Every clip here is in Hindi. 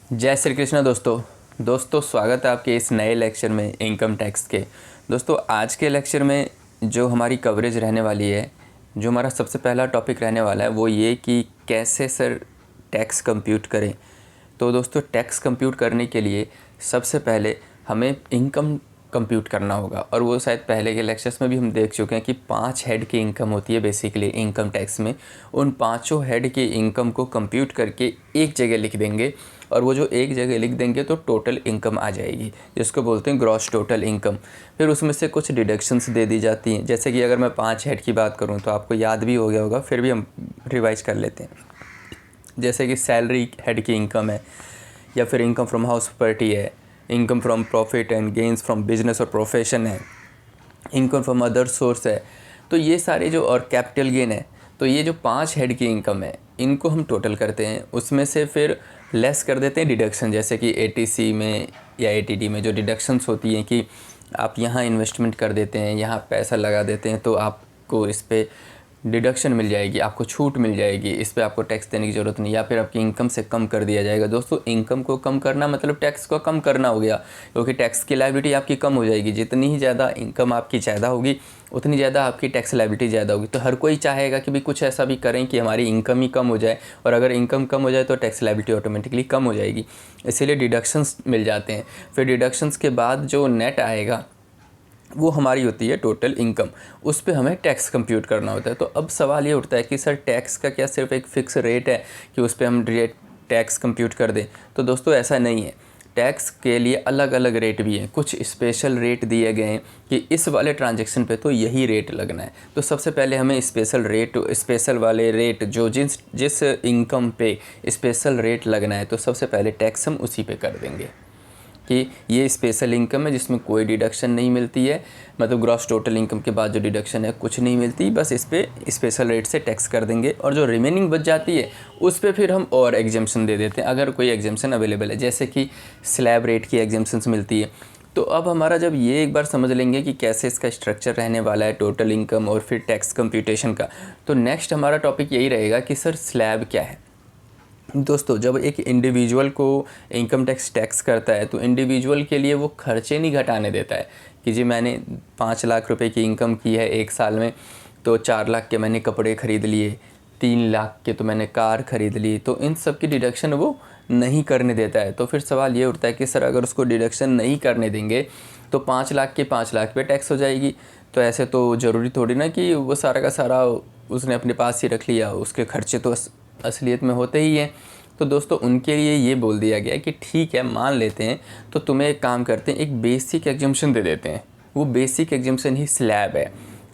जय श्री कृष्ण दोस्तों स्वागत है आपके इस नए लेक्चर में इनकम टैक्स के। दोस्तों आज के लेक्चर में जो हमारी कवरेज रहने वाली है, जो हमारा सबसे पहला टॉपिक रहने वाला है वो ये कि कैसे सर टैक्स कंप्यूट करें। तो दोस्तों टैक्स कंप्यूट करने के लिए सबसे पहले हमें इनकम कंप्यूट करना होगा, और वो शायद पहले के लेक्चर्स में भी हम देख चुके हैं कि 5 हेड की इनकम होती है बेसिकली इनकम टैक्स में। उन पाँचों हेड की इनकम को कंप्यूट करके एक जगह लिख देंगे, और वो जो एक जगह लिख देंगे तो टोटल इनकम आ जाएगी, जिसको बोलते हैं ग्रॉस टोटल इनकम। फिर उसमें से कुछ डिडक्शंस दे दी जाती हैं, जैसे कि अगर मैं 5 हेड की बात करूँ तो आपको याद भी हो गया होगा, फिर भी हम रिवाइज कर लेते हैं। जैसे कि सैलरी हेड की इनकम है, या फिर इनकम फ्रॉम हाउस प्रॉपर्टी है, income from profit and gains from business और प्रोफेशन है, इनकम फ्रॉम अदर सोर्स है। तो ये सारे जो, और कैपिटल गेन है, तो ये जो 5 हेड की इनकम है इनको हम टोटल करते हैं, उसमें से फिर लेस कर देते हैं डिडक्शन। जैसे कि एटीसी में या एटीडी में जो डिडक्शंस होती हैं कि आप यहाँ इन्वेस्टमेंट कर देते हैं, यहाँ पैसा लगा देते हैं, तो आपको इस पर डिडक्शन मिल जाएगी, आपको छूट मिल जाएगी, इस पे आपको टैक्स देने की ज़रूरत नहीं, या फिर आपकी इनकम से कम कर दिया जाएगा। दोस्तों इनकम को कम करना मतलब टैक्स को कम करना हो गया, क्योंकि टैक्स की लायबिलिटी आपकी कम हो जाएगी। जितनी ही ज़्यादा इनकम आपकी ज़्यादा होगी उतनी ज़्यादा आपकी टैक्स लायबिलिटी ज़्यादा होगी। तो हर कोई चाहेगा कि भी कुछ ऐसा भी करें कि हमारी इनकम ही कम हो जाए, और अगर इनकम कम हो जाए तो टैक्स लायबिलिटी ऑटोमेटिकली कम हो जाएगी, इसीलिए डिडक्शंस मिल जाते हैं। फिर डिडक्शंस के बाद जो नेट आएगा वो हमारी होती है टोटल इनकम, उस पे हमें टैक्स कंप्यूट करना होता है। तो अब सवाल ये उठता है कि सर टैक्स का क्या सिर्फ एक फ़िक्स रेट है कि उस पे हम रेट टैक्स कंप्यूट कर दें? तो दोस्तों ऐसा नहीं है, टैक्स के लिए अलग अलग रेट भी हैं। कुछ स्पेशल रेट दिए गए हैं कि इस वाले ट्रांजैक्शन पे तो यही रेट लगना है। तो सबसे पहले हमें स्पेशल वाले रेट जो जिस इनकम पे स्पेशल रेट लगना है, तो सबसे पहले टैक्स हम उसी पे कर देंगे कि ये स्पेशल इनकम है जिसमें कोई डिडक्शन नहीं मिलती है, मतलब ग्रॉस टोटल इनकम के बाद जो डिडक्शन है कुछ नहीं मिलती, बस इस पे स्पेशल रेट से टैक्स कर देंगे। और जो रिमेनिंग बच जाती है उस पे फिर हम और एग्जेम्पशन दे देते हैं, अगर कोई एग्जेम्पशन अवेलेबल है, जैसे कि स्लैब रेट की एग्जेम्पशंस मिलती है। तो अब हमारा जब ये एक बार समझ लेंगे कि कैसे इसका स्ट्रक्चर रहने वाला है टोटल इनकम और फिर टैक्स कंप्यूटेशन का, तो नेक्स्ट हमारा टॉपिक यही रहेगा कि सर स्लैब क्या है। दोस्तों जब एक इंडिविजुअल को इनकम टैक्स करता है तो इंडिविजुअल के लिए वो खर्चे नहीं घटाने देता है कि जी मैंने 5 लाख रुपए की इनकम की है एक साल में, तो 4 लाख के मैंने कपड़े ख़रीद लिए, 3 लाख के तो मैंने कार ख़रीद ली, तो इन सब की डिडक्शन वो नहीं करने देता है। तो फिर सवाल ये उठता है कि सर अगर उसको डिडक्शन नहीं करने देंगे तो 5 लाख के 5 लाख पे टैक्स हो जाएगी। तो ऐसे तो ज़रूरी थोड़ी ना कि वो सारा का सारा उसने अपने पास ही रख लिया, उसके खर्चे तो असलियत में होते ही हैं। तो दोस्तों उनके लिए ये बोल दिया गया कि ठीक है मान लेते हैं, तो तुम्हें एक काम करते हैं, एक बेसिक एग्जम्पशन दे देते हैं। वो बेसिक एग्जम्पशन ही स्लैब है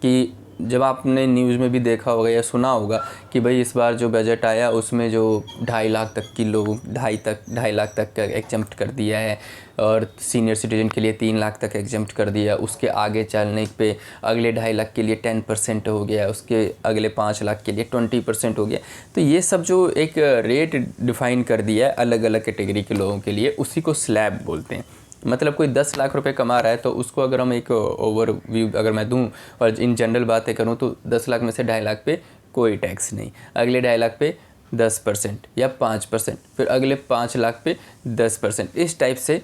कि जब आपने न्यूज़ में भी देखा होगा या सुना होगा कि भाई इस बार जो बजट आया उसमें जो 2.5 लाख तक की लोग 2.5 लाख तक का एग्जम्प्ट कर दिया है, और सीनियर सिटीजन के लिए 3 लाख तक एग्जम्प्ट कर दिया। उसके आगे चलने पे अगले 2.5 लाख के लिए 10% हो गया, उसके अगले 5 लाख के लिए 20% हो गया। तो ये सब जो एक रेट डिफ़ाइन कर दिया है अलग अलग कैटेगरी के लोगों के लिए, उसी को स्लैब बोलते हैं। मतलब कोई 10 लाख रुपए कमा रहा है तो उसको अगर हम एक ओवरव्यू अगर मैं दूं और इन जनरल बातें करूं, तो 10 लाख में से 2.5 लाख पे कोई टैक्स नहीं, अगले 2.5 लाख पे 10% या 5%, फिर अगले 5 लाख पे 10%, इस टाइप से,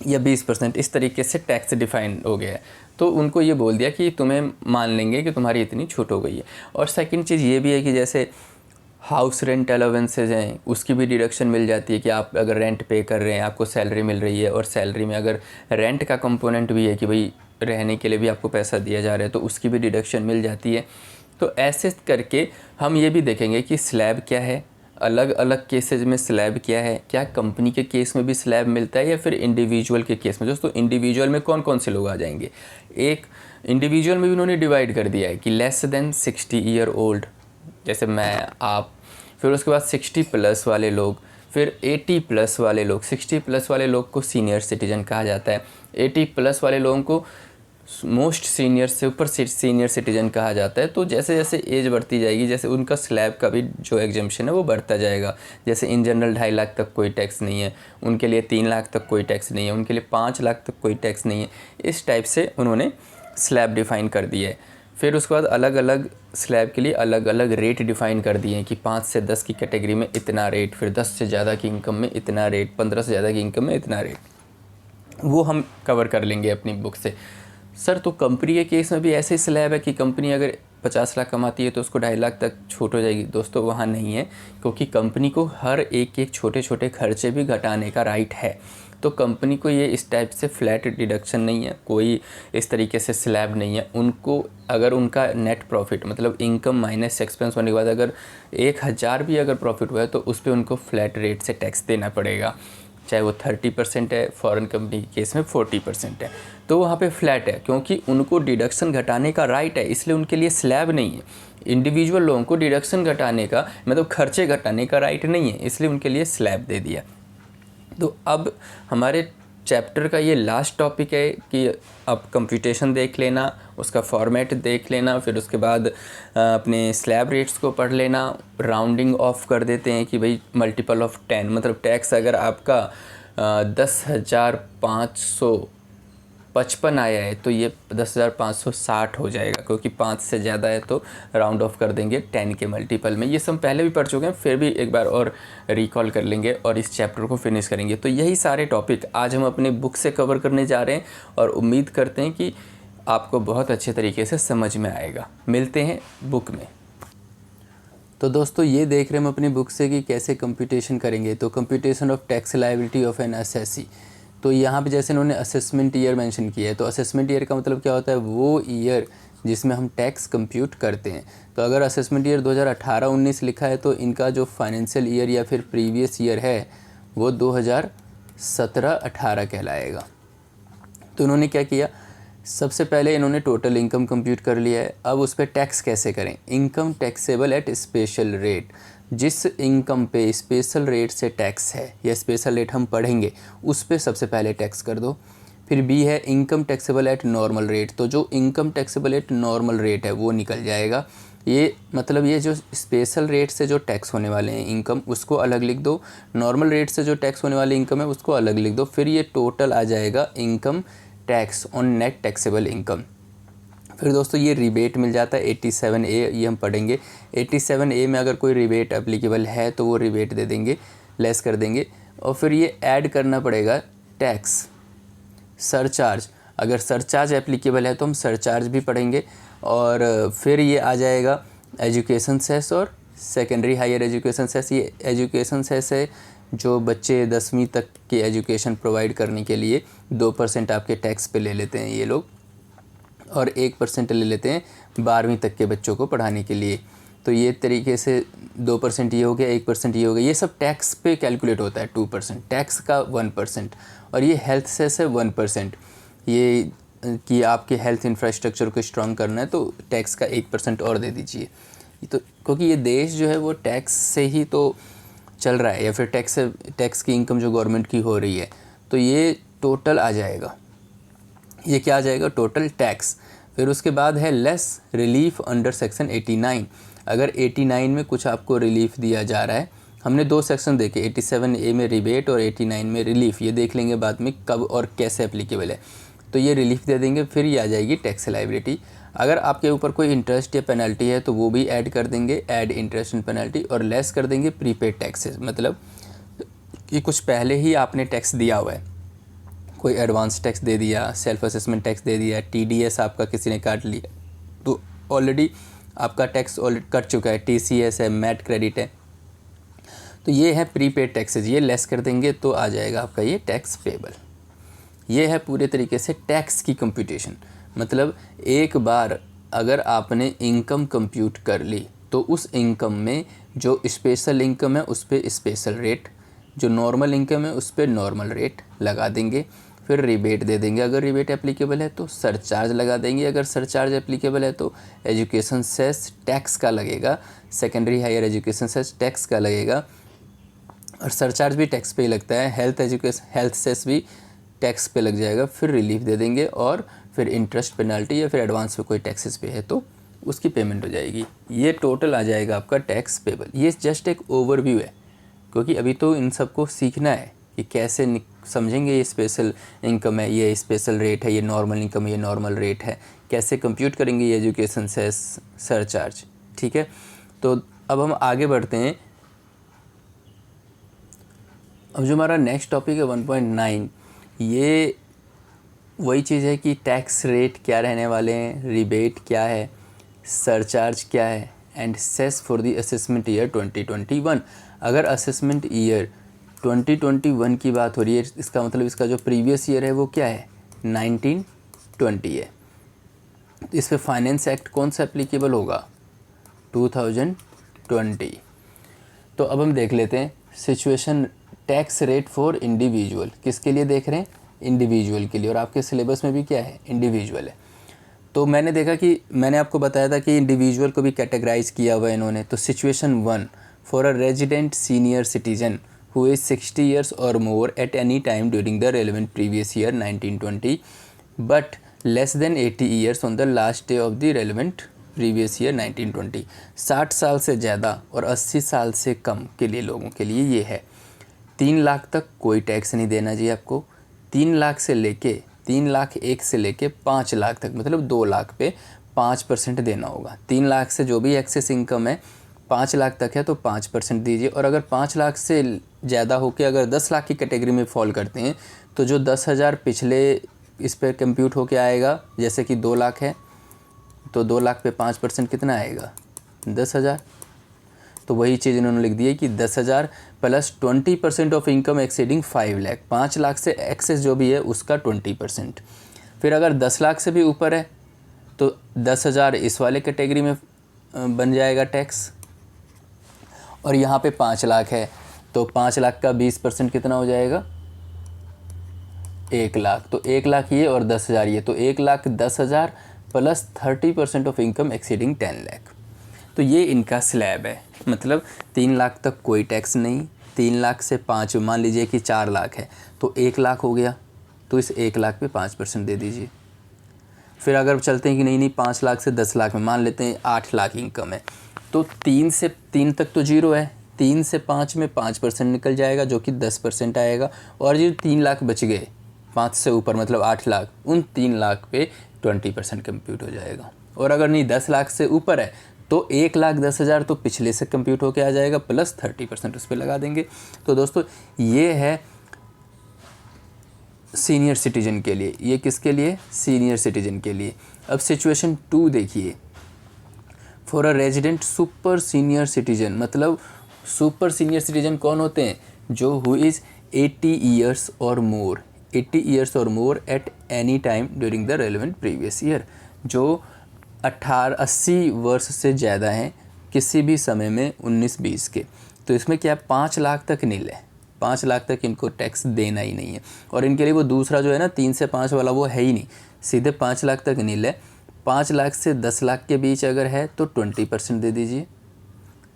या 20%, इस तरीके से टैक्स डिफाइन हो गया है। तो उनको ये बोल दिया कि तुम्हें मान लेंगे कि तुम्हारी इतनी छूट हो गई है। और सेकंड चीज़ ये भी है कि जैसे हाउस रेंट अलाउंसेज हैं, उसकी भी डिडक्शन मिल जाती है कि आप अगर रेंट पे कर रहे हैं, आपको सैलरी मिल रही है, और सैलरी में अगर रेंट का कंपोनेंट भी है कि भाई रहने के लिए भी आपको पैसा दिया जा रहा है, तो उसकी भी डिडक्शन मिल जाती है। तो ऐसे करके हम ये भी देखेंगे कि स्लैब क्या है, अलग अलग केसेज में स्लैब क्या है, क्या कंपनी के केस में भी स्लैब मिलता है या फिर इंडिविजुअल के केस में। दोस्तों इंडिविजुअल में कौन कौन से लोग आ जाएंगे, एक इंडिविजुअल में भी उन्होंने डिवाइड कर दिया है कि लेस देन 60 ईयर ओल्ड, जैसे मैं आप, फिर उसके बाद 60 प्लस वाले लोग, फिर 80 प्लस वाले लोग। 60 प्लस वाले लोग को सीनियर सिटीजन कहा जाता है, 80 प्लस वाले लोगों को मोस्ट सीनियर से ऊपर सीनियर सिटीजन कहा जाता है। तो जैसे जैसे एज बढ़ती जाएगी, जैसे उनका स्लैब का भी जो एग्जम्पशन है वो बढ़ता जाएगा। जैसे इन जनरल 2.5 लाख तक कोई टैक्स नहीं है, उनके लिए 3 लाख तक कोई टैक्स नहीं है, उनके लिए 5 लाख तक कोई टैक्स नहीं है। इस टाइप से उन्होंने स्लैब डिफ़ाइन कर दिया है। फिर उसके बाद अलग अलग स्लैब के लिए अलग अलग रेट डिफ़ाइन कर दिए हैं कि 5 से 10 की कैटेगरी में इतना रेट, फिर 10 से ज़्यादा की इनकम में इतना रेट, 15 से ज़्यादा की इनकम में इतना रेट, वो हम कवर कर लेंगे अपनी बुक से। सर तो कंपनी के केस में भी ऐसे ही स्लैब है कि कंपनी अगर 50 लाख कमाती है तो उसको 2.5 लाख तक छूट हो जाएगी? दोस्तों वहाँ नहीं है, क्योंकि कंपनी को हर एक छोटे छोटे खर्चे भी घटाने का राइट है। तो कंपनी को ये इस टाइप से फ्लैट डिडक्शन नहीं है, कोई इस तरीके से स्लैब नहीं है। उनको अगर उनका नेट प्रॉफिट मतलब इनकम माइनस एक्सपेंस होने के बाद अगर 1000 भी अगर प्रॉफिट हुआ है तो उस पर उनको फ्लैट रेट से टैक्स देना पड़ेगा, चाहे वो 30% है, फॉरेन कंपनी के केस में 40% है, तो वहाँ पे फ्लैट है, क्योंकि उनको डिडक्शन घटाने का राइट है, इसलिए उनके लिए स्लैब नहीं है। इंडिविजुअल लोगों को डिडक्शन घटाने का मतलब खर्चे घटाने का राइट नहीं है, इसलिए उनके लिए स्लैब दे दिया। तो अब हमारे चैप्टर का ये लास्ट टॉपिक है कि अब कंप्यूटेशन देख लेना, उसका फॉर्मेट देख लेना, फिर उसके बाद अपने स्लैब रेट्स को पढ़ लेना। राउंडिंग ऑफ कर देते हैं कि भाई मल्टीपल ऑफ 10, मतलब टैक्स अगर आपका 10,555 आया है तो ये 10,560 हो जाएगा, क्योंकि 5 से ज़्यादा है तो राउंड ऑफ कर देंगे 10 के मल्टीपल में। ये सब पहले भी पढ़ चुके हैं, फिर भी एक बार और रिकॉल कर लेंगे और इस चैप्टर को फिनिश करेंगे। तो यही सारे टॉपिक आज हम अपने बुक से कवर करने जा रहे हैं और उम्मीद करते हैं कि आपको बहुत अच्छे तरीके से समझ में आएगा। मिलते हैं बुक में। तो दोस्तों ये देख रहे हैं हम अपनी बुक से कि कैसे कंप्यूटेशन करेंगे। तो computation of tax liability of N assessee, तो यहाँ पे जैसे इन्होंने असेसमेंट ईयर मेंशन किया है, तो असेसमेंट ईयर का मतलब क्या होता है? वो ईयर जिसमें हम टैक्स कंप्यूट करते हैं। तो अगर असेसमेंट ईयर 2018-19 लिखा है तो इनका जो फाइनेंशियल ईयर या फिर प्रीवियस ईयर है वो 2017-18 कहलाएगा। तो इन्होंने क्या किया, सबसे पहले इन्होंने टोटल इनकम कंप्यूट कर लिया है। अब उस पर टैक्स कैसे करें? Income taxable at special rate, जिस इनकम पे स्पेशल रेट से टैक्स है या स्पेशल रेट हम पढ़ेंगे उस पे सबसे पहले टैक्स कर दो। फिर बी है income taxable at normal rate, तो जो income taxable at normal rate है वो निकल जाएगा। ये मतलब ये जो स्पेशल रेट से जो टैक्स होने वाले हैं इनकम उसको अलग लिख दो, नॉर्मल रेट से जो टैक्स होने वाली इनकम है उसको अलग लिख दो। फिर ये टोटल आ जाएगा income tax on net taxable income. फिर दोस्तों ये रिबेट मिल जाता है 87A, ये हम पढ़ेंगे। 87A में अगर कोई रिबेट एप्लीकेबल है तो वो रिबेट दे देंगे, लेस कर देंगे। और फिर ये ऐड करना पड़ेगा टैक्स सरचार्ज, अगर सरचार्ज एप्लीकेबल है तो हम सरचार्ज भी पढ़ेंगे। और फिर ये आ जाएगा एजुकेशन सेस और सेकेंडरी हायर एजुकेशन सेस। ये एजुकेशन सेस है जो बच्चे 10वीं तक की एजुकेशन प्रोवाइड करने के लिए 2% आपके टैक्स पे ले लेते हैं ये लोग, और 1% ले लेते हैं 12वीं तक के बच्चों को पढ़ाने के लिए। तो ये तरीके से 2% ये हो गया, 1% ये हो गया, ये सब टैक्स पे कैलकुलेट होता है। 2% टैक्स का 1%, और ये हेल्थ सेस है 1%। ये कि आपके हेल्थ इंफ्रास्ट्रक्चर को स्ट्रॉन्ग करना है तो टैक्स का 1% और दे दीजिए। तो क्योंकि ये देश जो है वो टैक्स से ही तो चल रहा है, या फिर टैक्स की इनकम जो गवर्नमेंट की हो रही है, तो ये टोटल आ जाएगा। ये क्या आ जाएगा? Total tax. फिर उसके बाद है लेस रिलीफ अंडर सेक्शन 89। अगर 89 में कुछ आपको रिलीफ दिया जा रहा है, हमने 2 सेक्शन देखे, 87A में रिबेट और 89 में रिलीफ, ये देख लेंगे बाद में कब और कैसे एप्लीकेबल है। तो ये रिलीफ दे देंगे, फिर ये आ जाएगी टैक्स लायबिलिटी। अगर आपके ऊपर कोई इंटरेस्ट या पेनल्टी है तो वो भी ऐड कर देंगे, ऐड इंटरेस्ट एंड पेनल्टी, और लेस कर देंगे प्रीपेड टैक्सेस, मतलब कि कुछ पहले ही आपने टैक्स दिया हुआ है, कोई एडवांस टैक्स दे दिया, सेल्फ असेसमेंट टैक्स दे दिया, TDS आपका किसी ने काट लिया तो ऑलरेडी आपका टैक्स ऑलरेडी कट चुका है, TCS है, मैट क्रेडिट है, तो ये है प्रीपेड टैक्सेस, ये लेस कर देंगे तो आ जाएगा आपका ये टैक्स पेबल। ये है पूरे तरीके से टैक्स की कंप्यूटेशन। मतलब एक बार अगर आपने इनकम कंप्यूट कर ली तो उस इनकम में जो स्पेशल इनकम है उस पर स्पेशल रेट, जो नॉर्मल इनकम है उस पर नॉर्मल रेट लगा देंगे। फिर रिबेट दे देंगे, अगर रिबेट एप्लीकेबल है तो सरचार्ज लगा देंगे, अगर सरचार्ज एप्लीकेबल है तो एजुकेशन सेस टैक्स का लगेगा, secondary higher education cess tax का लगेगा, और सरचार्ज भी टैक्स पे ही लगता है, हेल्थ सेस भी टैक्स पे लग जाएगा। फिर रिलीफ दे देंगे और फिर इंटरेस्ट पेनल्टी या फिर एडवांस पे कोई टैक्सेस पे है तो उसकी पेमेंट हो जाएगी। ये टोटल आ जाएगा आपका टैक्स पेबल। ये जस्ट एक ओवरव्यू है, क्योंकि अभी तो इन सबको सीखना है कि कैसे समझेंगे ये स्पेशल इनकम है, ये स्पेशल रेट है, ये नॉर्मल इनकम है, ये नॉर्मल रेट है, कैसे कंप्यूट करेंगे ये एजुकेशन सेस सरचार्ज। ठीक है, तो अब हम आगे बढ़ते हैं। अब जो हमारा नेक्स्ट टॉपिक है 1.9, ये वही चीज़ है कि टैक्स रेट क्या रहने वाले हैं, रिबेट क्या है, सरचार्ज क्या है, and cess for the assessment year 2021। अगर असेसमेंट ईयर 2021 की बात हो रही है, इसका मतलब इसका जो प्रीवियस ईयर है वो क्या है, 1920 है। तो इस पर फाइनेंस एक्ट कौन सा एप्लीकेबल होगा, 2020। तो अब हम देख लेते हैं situation tax rate for individual, किसके लिए देख रहे हैं, इंडिविजुअल के लिए, और आपके सिलेबस में भी क्या है, इंडिविजुअल है। तो मैंने देखा कि मैंने आपको बताया था कि इंडिविजुअल को भी कैटेगराइज किया हुआ है इन्होंने। तो situation 1, for a resident senior citizen who is 60 years or more at any time during the relevant previous year 1920 but less than 80 years on the last day of the relevant previous year 1920। 60 साल से ज़्यादा और 80 साल से कम के लिए लोगों के लिए ये है। 3 लाख तक कोई टैक्स नहीं देना चाहिए आपको। 3 लाख से लेके 3 लाख 1 से लेके 5 लाख तक, मतलब 2 लाख पे 5% देना होगा। 3 लाख से जो भी एक्सेस इनकम है 5 लाख तक है तो 5% दीजिए। और अगर 5 लाख से ज़्यादा होकर अगर 10 लाख की कैटेगरी में फॉल करते हैं तो जो 10,000 पिछले इस पर कंप्यूट होके आएगा, जैसे कि 2 लाख है तो 2 लाख पे 5% कितना आएगा, 10,000। तो वही चीज़ इन्होंने लिख दी है कि 10,000 plus 20% of income exceeding 5 lakh. 5 lakh से एक्सेस जो भी है उसका 20%। फिर अगर 10 लाख से भी ऊपर है तो 10,000 इस वाले कैटेगरी में बन जाएगा टैक्स। और यहाँ पे 5 लाख है तो 5 लाख का 20% कितना हो जाएगा, 1 लाख। तो 1 लाख ये और 10,000 ये, तो 1,10,000 plus 30% of income exceeding 10 lakh. तो ये इनका स्लैब है, मतलब 3 लाख तक कोई टैक्स नहीं। 3 लाख से 5, मान लीजिए कि 4 लाख है तो 1 लाख हो गया, तो इस 1 लाख पे 5% दे दीजिए। फिर अगर चलते हैं कि नहीं 5 लाख से 10 लाख में, मान लेते हैं 8 लाख इनकम है तो 3 से 3 तक तो जीरो है, 3 से 5 में 5% निकल जाएगा जो कि 10% आएगा। और जो 3 लाख बच गए 5 से ऊपर मतलब 8 लाख, उन 3 लाख पे 20% कंप्यूट हो जाएगा। और अगर नहीं 10 लाख से ऊपर है तो 1,10,000 तो पिछले से कंप्यूट होके आ जाएगा, प्लस 30% उस पर लगा देंगे। तो दोस्तों ये है सीनियर सिटीजन के लिए। ये किसके लिए, सीनियर सिटीजन के लिए। अब सिचुएशन 2 देखिए, for a resident super senior citizen, मतलब सुपर सीनियर सिटीजन कौन होते हैं, जो हु इज़ 80 ईयर्स और मोर, 80 ईयर्स और more at any time during the relevant previous year, जो 80 वर्ष से ज़्यादा हैं किसी भी समय में 19-20 के। तो इसमें क्या 5 लाख तक नील है, 5 लाख तक इनको टैक्स देना ही नहीं है। और इनके लिए वो दूसरा जो है ना 3 से 5 वाला वो है ही नहीं, सीधे 5 लाख तक नील है। 5 लाख से 10 लाख के बीच अगर है तो 20% दे दीजिए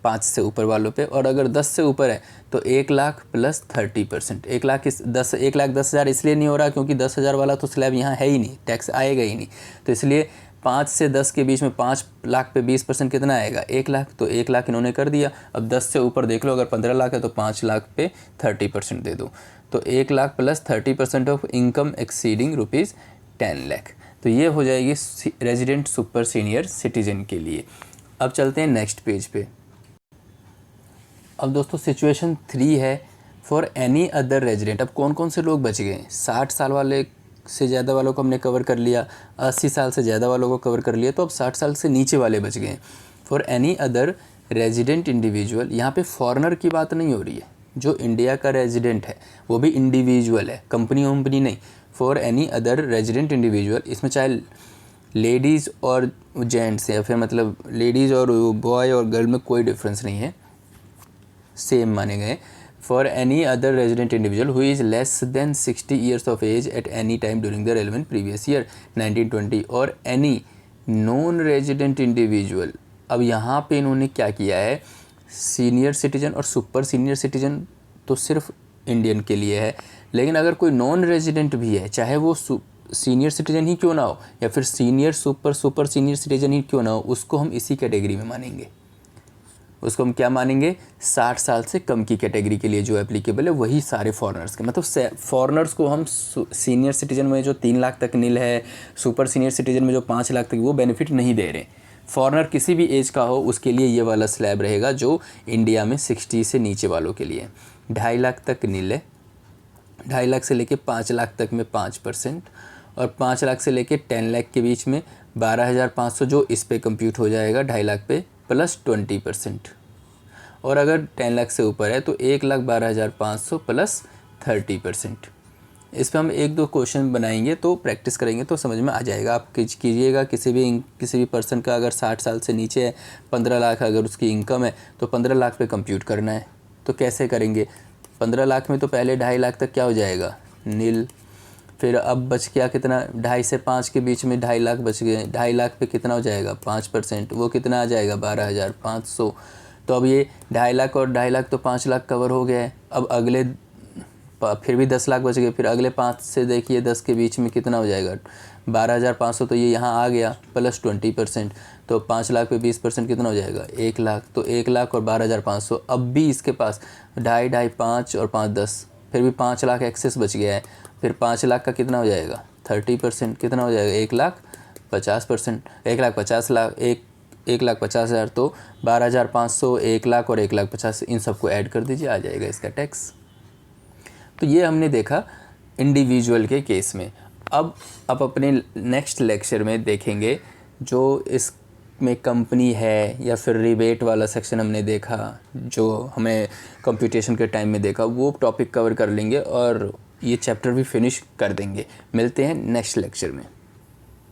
5 से ऊपर वालों पे। और अगर 10 से ऊपर है तो 1 लाख प्लस 30%। 1,10,000 इसलिए नहीं हो रहा क्योंकि 10,000 वाला तो स्लैब यहाँ है ही नहीं, टैक्स आएगा ही नहीं। तो इसलिए 5 से 10 के बीच में 5 लाख पे 20% कितना आएगा, 1 लाख। तो 1 लाख इन्होंने कर दिया। अब 10 से ऊपर देख लो, अगर 15 लाख है तो 5 लाख पे 30% दे दो, तो 1 lakh plus 30% of income exceeding ₹10 lakh. तो ये हो जाएगी रेजिडेंट सुपर सीनियर सिटीजन के लिए। अब चलते हैं नेक्स्ट पेज पे। अब दोस्तों सिचुएशन 3 है फॉर एनी अदर रेजिडेंट। अब कौन कौन से लोग बच गए, 60 साल वाले से ज़्यादा वालों को हमने कवर कर लिया, 80 साल से ज़्यादा वालों को कवर कर लिया, तो अब 60 साल से नीचे वाले बच गए। For any other resident individual, यहाँ पे फॉरेनर की बात नहीं हो रही है, जो इंडिया का रेजिडेंट है वो भी इंडिविजुअल है, कंपनी वंपनी नहीं। For any other resident individual, इसमें चाहे लेडीज़ और जेंट्स या फिर मतलब लेडीज़ और बॉय और गर्ल में कोई डिफरेंस नहीं है, सेम माने गए। For any other resident individual who is less than 60 years of age at any time during the relevant previous year 1920 और एनी नॉन रेजिडेंट इंडिविजुअल। अब यहाँ पे इन्होंने क्या किया है, सीनियर सिटीजन और सुपर सीनियर सिटीजन तो सिर्फ इंडियन के लिए है, लेकिन अगर कोई नॉन रेजिडेंट भी है, चाहे वो सीनियर सिटीजन ही क्यों ना हो या फिर सीनियर सुपर सीनियर सिटीजन ही क्यों ना हो, उसको हम इसी कैटेगरी में मानेंगे, उसको हम क्या मानेंगे, 60 साल से कम की कैटेगरी के लिए जो एप्लीकेबल है वही सारे फॉरेनर्स के, मतलब फॉरेनर्स को हम सीनियर सिटीजन में जो 3 लाख तक नील है, सुपर सीनियर सिटीजन में जो 5 लाख तक, वो बेनिफिट नहीं दे रहे। फॉरेनर किसी भी एज का हो उसके लिए ये वाला स्लैब रहेगा जो इंडिया में 60 से नीचे वालों के लिए। 2.5 लाख तक नील है, 2.5 लाख से लेके 5 लाख तक में 5%, और 5 लाख से लेके 10 लाख के बीच में 12,500 जो इस पे कंप्यूट हो जाएगा 2.5 लाख पे प्लस 20%, और अगर 10 लाख से ऊपर है तो 1,12,500 प्लस 30%। इस पर हम 1-2 क्वेश्चन बनाएंगे तो प्रैक्टिस करेंगे तो समझ में आ जाएगा। आप कीजिएगा, किसी भी पर्सन का अगर 60 साल से नीचे है, 15 लाख अगर उसकी इनकम है तो 15 लाख पे कंप्यूट करना है। तो कैसे करेंगे, 15 लाख में तो पहले 2.5 लाख तक क्या हो जाएगा, नील। फिर अब बच गया कितना, 2.5 से 5 के बीच में 2.5 लाख बच गए। 2.5 लाख पे कितना हो जाएगा, 5%, वो कितना आ जाएगा 12,500। तो अब ये 2.5 लाख और 2.5 लाख तो 5 लाख कवर हो गया है। अब अगले फिर भी 10 लाख बच गए, फिर अगले 5 से देखिए 10 के बीच में कितना हो जाएगा, 12,500, तो ये यहाँ आ गया प्लस 20%, तो 5 लाख पे 20% कितना हो जाएगा, 1 लाख। तो 1 लाख और 12,500, अब भी इसके पास 2.5, 5 और 5, 10, फिर भी 5 लाख एक्सेस बच गया है। फिर 5 लाख का कितना हो जाएगा, 30%, कितना हो जाएगा, 1,50%, 1,50,000, तो 12,500, 1 लाख और 1,50,000, इन सबको ऐड कर दीजिए, आ जाएगा इसका टैक्स। तो ये हमने देखा इंडिविजुअल के केस में। अब अपने नेक्स्ट लेक्चर में देखेंगे जो इसमें कंपनी है या फिर रिबेट वाला सेक्शन हमने देखा, जो हमें कंप्यूटेशन के टाइम में देखा, वो टॉपिक कवर कर लेंगे और ये चैप्टर भी फिनिश कर देंगे। मिलते हैं नेक्स्ट लेक्चर में।